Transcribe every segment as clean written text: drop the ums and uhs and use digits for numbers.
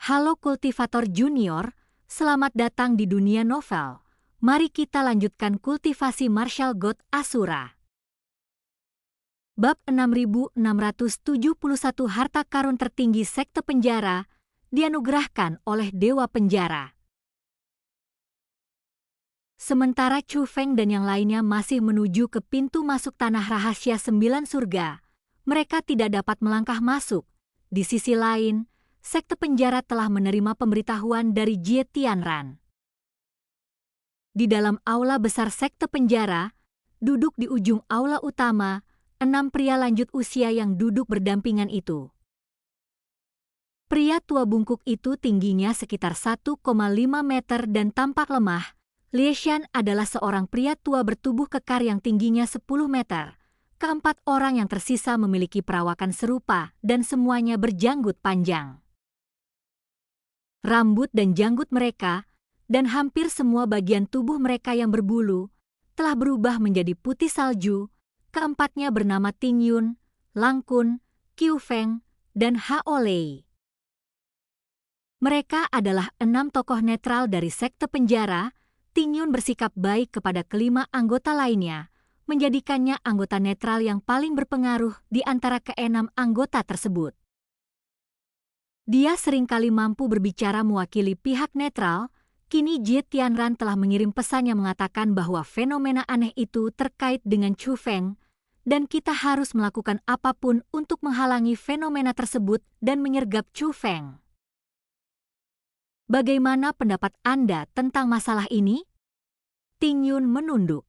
Halo kultivator junior, selamat datang di dunia novel. Mari kita lanjutkan kultivasi Martial God Asura. Bab 6671 Harta Karun Tertinggi Sekte Penjara dianugerahkan oleh Dewa Penjara. Sementara Chu Feng dan yang lainnya masih menuju ke pintu masuk tanah rahasia 9 surga, mereka tidak dapat melangkah masuk. Di sisi lain, Sekte Penjara telah menerima pemberitahuan dari Jie Tianran. Di dalam aula besar Sekte Penjara, duduk di ujung aula utama, 6 pria lanjut usia yang duduk berdampingan itu. Pria tua bungkuk itu tingginya sekitar 1,5 meter dan tampak lemah. Lie Shan adalah seorang pria tua bertubuh kekar yang tingginya 10 meter. Keempat orang yang tersisa memiliki perawakan serupa dan semuanya berjanggut panjang. Rambut dan janggut mereka, dan hampir semua bagian tubuh mereka yang berbulu, telah berubah menjadi putih salju. Keempatnya bernama Ting Yun, Lang Kun, Qiu Feng, dan Hao Lei. Mereka adalah 6 tokoh netral dari Sekte Penjara. Ting Yun bersikap baik kepada kelima anggota lainnya, menjadikannya anggota netral yang paling berpengaruh di antara ke-6 anggota tersebut. Dia seringkali mampu berbicara mewakili pihak netral. Kini Jie Tianran telah mengirim pesan yang mengatakan bahwa fenomena aneh itu terkait dengan Chu Feng, dan kita harus melakukan apapun untuk menghalangi fenomena tersebut dan menyergap Chu Feng. Bagaimana pendapat Anda tentang masalah ini? Ting Yun menunduk.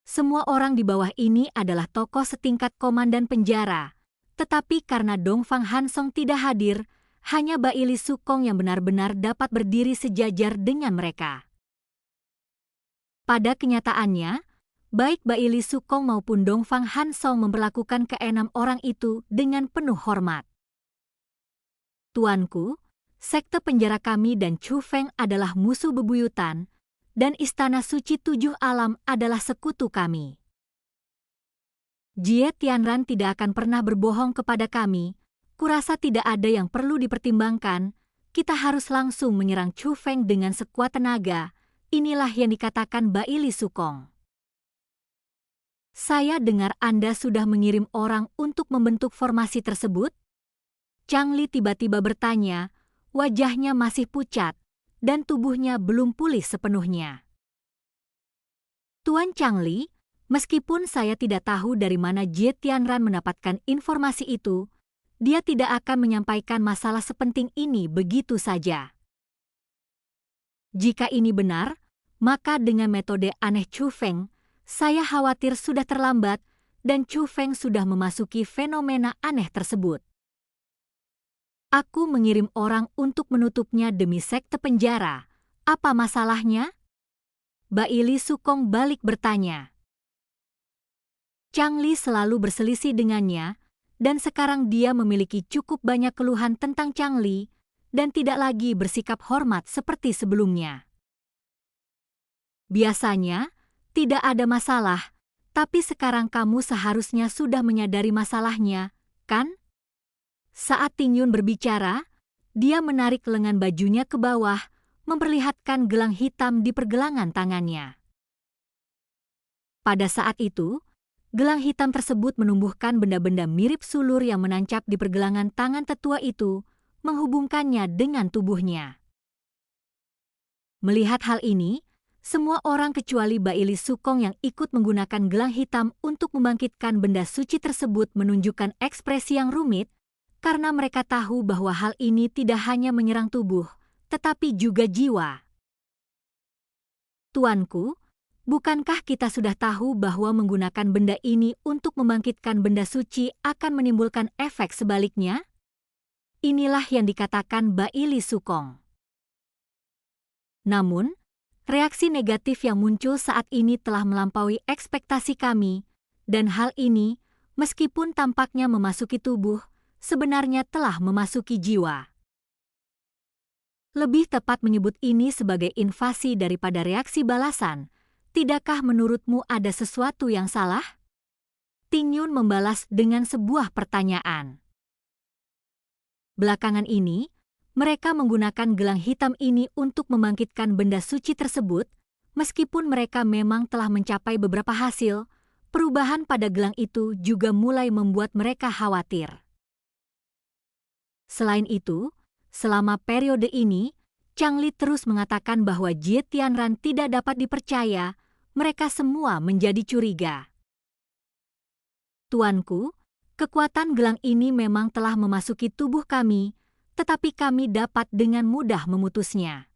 Semua orang di bawah ini adalah tokoh setingkat komandan penjara. Tetapi karena Dongfang Hansong tidak hadir, hanya Baili Sukong yang benar-benar dapat berdiri sejajar dengan mereka. Pada kenyataannya, baik Baili Sukong maupun Dongfang Hansong memperlakukan ke-6 orang itu dengan penuh hormat. Tuanku, Sekte Penjara kami dan Chu Feng adalah musuh bebuyutan, dan Istana Suci 7 Alam adalah sekutu kami. Jie Tianran tidak akan pernah berbohong kepada kami. Kurasa tidak ada yang perlu dipertimbangkan. Kita harus langsung menyerang Chu Feng dengan sekuat tenaga. Inilah yang dikatakan Baili Sukong. Saya dengar Anda sudah mengirim orang untuk membentuk formasi tersebut? Chang Li tiba-tiba bertanya, wajahnya masih pucat, dan tubuhnya belum pulih sepenuhnya. Tuan Chang Li, meskipun saya tidak tahu dari mana Jie Tianran mendapatkan informasi itu, dia tidak akan menyampaikan masalah sepenting ini begitu saja. Jika ini benar, maka dengan metode aneh Chu Feng, saya khawatir sudah terlambat dan Chu Feng sudah memasuki fenomena aneh tersebut. Aku mengirim orang untuk menutupnya demi Sekte Penjara. Apa masalahnya? Baili Sukong balik bertanya. Chang Li selalu berselisih dengannya, dan sekarang dia memiliki cukup banyak keluhan tentang Chang Li, dan tidak lagi bersikap hormat seperti sebelumnya. Biasanya, tidak ada masalah, tapi sekarang kamu seharusnya sudah menyadari masalahnya, kan? Saat Ting Yun berbicara, dia menarik lengan bajunya ke bawah, memperlihatkan gelang hitam di pergelangan tangannya. Pada saat itu, gelang hitam tersebut menumbuhkan benda-benda mirip sulur yang menancap di pergelangan tangan tetua itu, menghubungkannya dengan tubuhnya. Melihat hal ini, semua orang kecuali Baili Sukong yang ikut menggunakan gelang hitam untuk membangkitkan benda suci tersebut menunjukkan ekspresi yang rumit, karena mereka tahu bahwa hal ini tidak hanya menyerang tubuh, tetapi juga jiwa. Tuanku, bukankah kita sudah tahu bahwa menggunakan benda ini untuk membangkitkan benda suci akan menimbulkan efek sebaliknya? Inilah yang dikatakan Baili Sukong. Namun, reaksi negatif yang muncul saat ini telah melampaui ekspektasi kami, dan hal ini, meskipun tampaknya memasuki tubuh, sebenarnya telah memasuki jiwa. Lebih tepat menyebut ini sebagai invasi daripada reaksi balasan. Tidakkah menurutmu ada sesuatu yang salah? Ting Yun membalas dengan sebuah pertanyaan. Belakangan ini, Mereka menggunakan gelang hitam ini untuk membangkitkan benda suci tersebut, meskipun mereka memang telah mencapai beberapa hasil. Perubahan pada gelang itu juga mulai membuat mereka khawatir. Selain itu, selama periode ini, Changli terus mengatakan bahwa Jie Tianran tidak dapat dipercaya. Mereka semua menjadi curiga. Tuanku, kekuatan gelang ini memang telah memasuki tubuh kami, tetapi kami dapat dengan mudah memutusnya.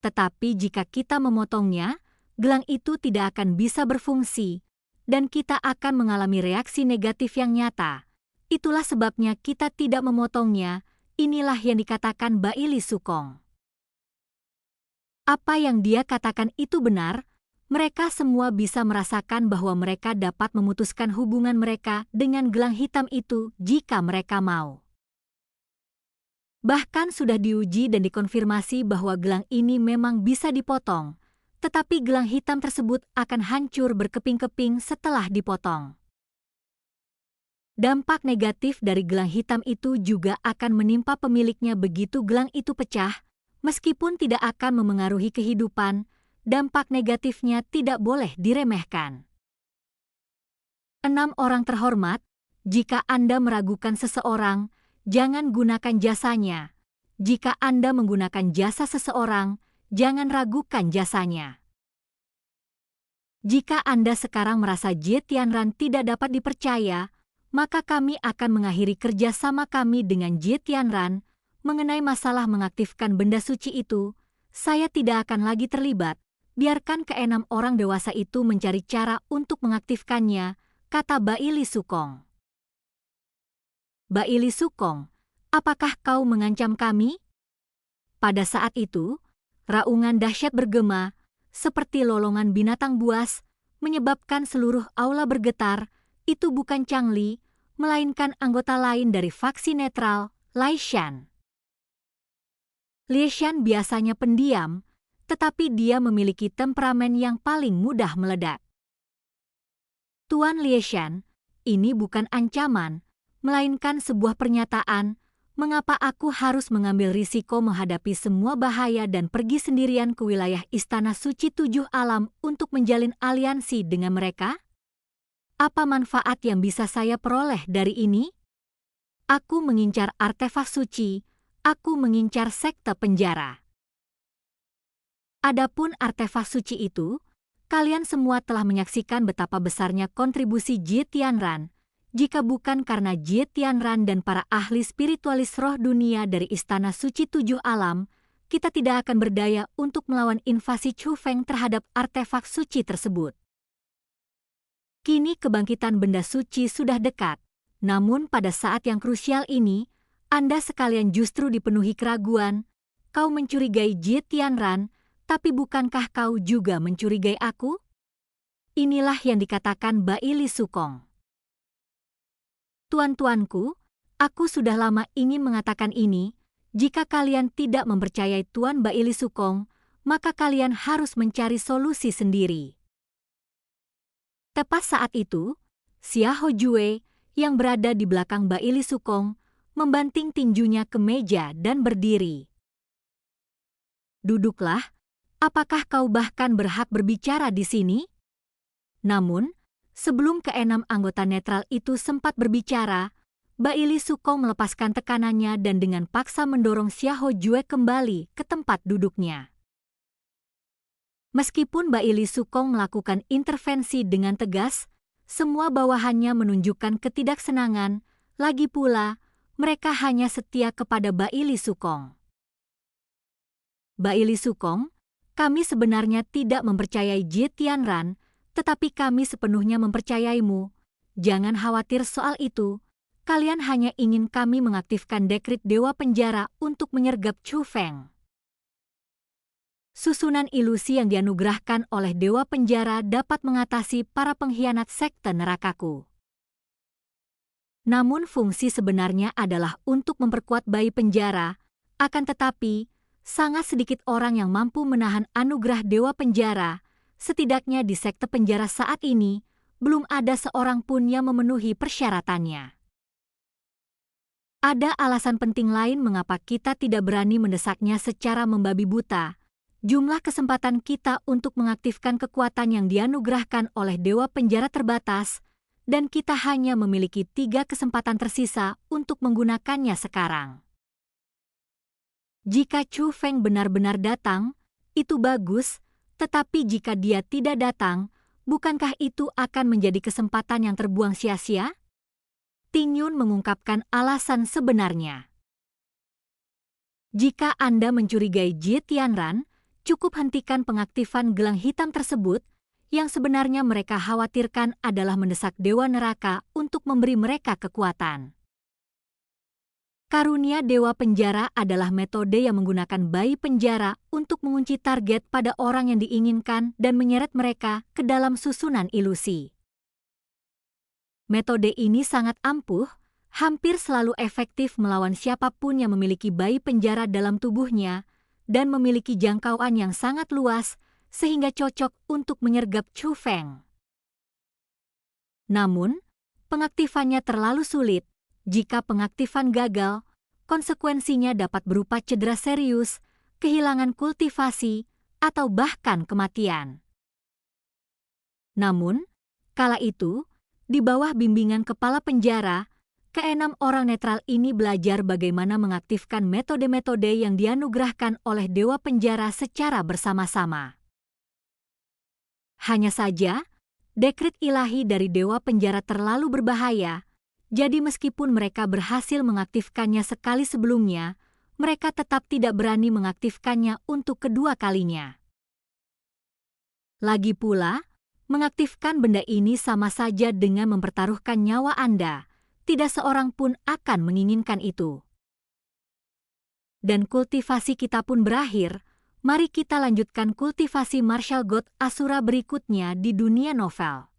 Tetapi jika kita memotongnya, gelang itu tidak akan bisa berfungsi, dan kita akan mengalami reaksi negatif yang nyata. Itulah sebabnya kita tidak memotongnya. Inilah yang dikatakan Baili Sukong. Apa yang dia katakan itu benar. Mereka semua bisa merasakan bahwa mereka dapat memutuskan hubungan mereka dengan gelang hitam itu jika mereka mau. Bahkan sudah diuji dan dikonfirmasi bahwa gelang ini memang bisa dipotong, tetapi gelang hitam tersebut akan hancur berkeping-keping setelah dipotong. Dampak negatif dari gelang hitam itu juga akan menimpa pemiliknya begitu gelang itu pecah. Meskipun tidak akan memengaruhi kehidupan, dampak negatifnya tidak boleh diremehkan. 6 orang terhormat, jika Anda meragukan seseorang, jangan gunakan jasanya. Jika Anda menggunakan jasa seseorang, jangan ragukan jasanya. Jika Anda sekarang merasa Jie Tianran tidak dapat dipercaya, maka kami akan mengakhiri kerjasama kami dengan Jie Tianran. Mengenai masalah mengaktifkan benda suci itu, saya tidak akan lagi terlibat. Biarkan ke-6 orang dewasa itu mencari cara untuk mengaktifkannya, kata Baili Sukong. Baili Sukong, apakah kau mengancam kami? Pada saat itu, raungan dahsyat bergema, seperti lolongan binatang buas, menyebabkan seluruh aula bergetar. Itu bukan Changli, melainkan anggota lain dari faksi netral, Lai Shan. Lai Shan biasanya pendiam, tetapi dia memiliki temperamen yang paling mudah meledak. Tuan Lai Shan, ini bukan ancaman, melainkan sebuah pernyataan. Mengapa aku harus mengambil risiko menghadapi semua bahaya dan pergi sendirian ke wilayah Istana Suci 7 Alam untuk menjalin aliansi dengan mereka? Apa manfaat yang bisa saya peroleh dari ini? Aku mengincar artefak suci. Aku mengincar sekte penjara. Adapun artefak suci itu, kalian semua telah menyaksikan betapa besarnya kontribusi Jie Tianran. Jika bukan karena Jie Tianran dan para ahli spiritualis roh dunia dari Istana Suci 7 Alam, kita tidak akan berdaya untuk melawan invasi Chu Feng terhadap artefak suci tersebut. Kini kebangkitan benda suci sudah dekat, namun pada saat yang krusial ini, Anda sekalian justru dipenuhi keraguan. Kau mencurigai Jie Tianran, tapi bukankah kau juga mencurigai aku? Inilah yang dikatakan Baili Sukong. Tuan-tuanku, aku sudah lama ingin mengatakan ini. Jika kalian tidak mempercayai Tuan Baili Sukong, maka kalian harus mencari solusi sendiri. Tepat saat itu, Xiahou Jue yang berada di belakang Baili Sukong membanting tinjunya ke meja dan berdiri. Duduklah, apakah kau bahkan berhak berbicara di sini? Namun, sebelum ke-6 anggota netral itu sempat berbicara, Baili Sukong melepaskan tekanannya dan dengan paksa mendorong Xiahou Jue kembali ke tempat duduknya. Meskipun Baili Sukong melakukan intervensi dengan tegas, semua bawahannya menunjukkan ketidaksenangan. Lagi pula, mereka hanya setia kepada Baili Sukong. Baili Sukong, kami sebenarnya tidak mempercayai Jie Tianran, tetapi kami sepenuhnya mempercayaimu. Jangan khawatir soal itu. Kalian hanya ingin kami mengaktifkan dekrit Dewa Penjara untuk menyergap Chu Feng. Susunan ilusi yang dianugerahkan oleh Dewa Penjara dapat mengatasi para pengkhianat sekte nerakaku. Namun fungsi sebenarnya adalah untuk memperkuat bayi penjara, akan tetapi sangat sedikit orang yang mampu menahan anugerah Dewa Penjara. Setidaknya di sekte penjara saat ini, belum ada seorang pun yang memenuhi persyaratannya. Ada alasan penting lain mengapa kita tidak berani mendesaknya secara membabi buta. Jumlah kesempatan kita untuk mengaktifkan kekuatan yang dianugerahkan oleh Dewa Penjara terbatas, dan kita hanya memiliki 3 kesempatan tersisa untuk menggunakannya sekarang. Jika Chu Feng benar-benar datang, itu bagus, tetapi jika dia tidak datang, bukankah itu akan menjadi kesempatan yang terbuang sia-sia? Ting Yun mengungkapkan alasan sebenarnya. Jika Anda mencurigai Jie Tianran, cukup hentikan pengaktifan gelang hitam tersebut. Yang sebenarnya mereka khawatirkan adalah mendesak Dewa Neraka untuk memberi mereka kekuatan. Karunia Dewa Penjara adalah metode yang menggunakan bayi penjara untuk mengunci target pada orang yang diinginkan dan menyeret mereka ke dalam susunan ilusi. Metode ini sangat ampuh, hampir selalu efektif melawan siapapun yang memiliki bayi penjara dalam tubuhnya dan memiliki jangkauan yang sangat luas sehingga cocok untuk menyergap Chu Feng. Namun, pengaktifannya terlalu sulit. Jika pengaktifan gagal, konsekuensinya dapat berupa cedera serius, kehilangan kultivasi, atau bahkan kematian. Namun, kala itu, di bawah bimbingan kepala penjara, ke-6 orang netral ini belajar bagaimana mengaktifkan metode-metode yang dianugerahkan oleh Dewa Penjara secara bersama-sama. Hanya saja, dekret ilahi dari Dewa Penjara terlalu berbahaya, jadi meskipun mereka berhasil mengaktifkannya sekali sebelumnya, mereka tetap tidak berani mengaktifkannya untuk kedua kalinya. Lagi pula, mengaktifkan benda ini sama saja dengan mempertaruhkan nyawa Anda. Tidak seorang pun akan menginginkan itu. Dan kultivasi kita pun berakhir. Mari kita lanjutkan kultivasi Martial God Asura berikutnya di dunia novel.